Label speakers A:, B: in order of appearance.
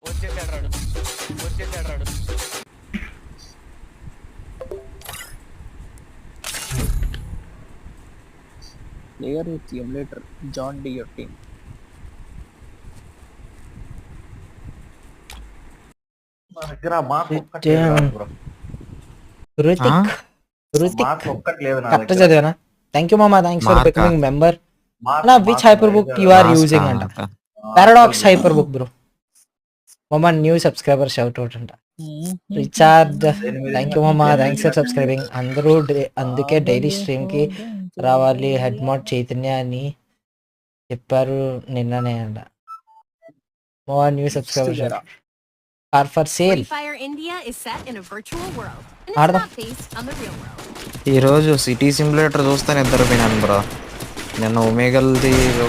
A: వచ్చేసాడు రాడు.
B: Player with emulator John Deere team.
C: నా దగ్గర మార్క్ ఒక్కట్లేదు బ్రో.
D: రుతిక్
C: మార్క్ ఒక్కట్లేదు నా
D: కరెక్ట్
C: దగ్గర.
D: చదివానా? థ్యాంక్ యూ మామా, thanks for
E: Mark
D: becoming member.
C: Mark
D: అన్న which hyper book you are using అంట. Paradox hyper book bro. మామా న్యూ సబ్స్క్రైబర్ షౌట్ అవుట్ అంట. రిచార్డ్ థ్యాంక్ యూ మామా, థ్యాంక్స్ ఫర్ సబ్స్క్రైబింగ్. అందరూ అందుకే డైలీ స్ట్రీమ్ కి రావాలి. హెడ్ మోడ్ చైతన్య అని చెప్పారు నిన్ననే అంట. మామా new subscriber are for sale.
F: Fire India is set in a virtual world, and it's
D: Arda.
F: not based on the real world.
E: ఈ రోజు సిటీ సిమ్యులేటర్ చూస్తే నిద్రపోయినాను బ్రో. నిన్న ఒమేగల్ది చూస్తే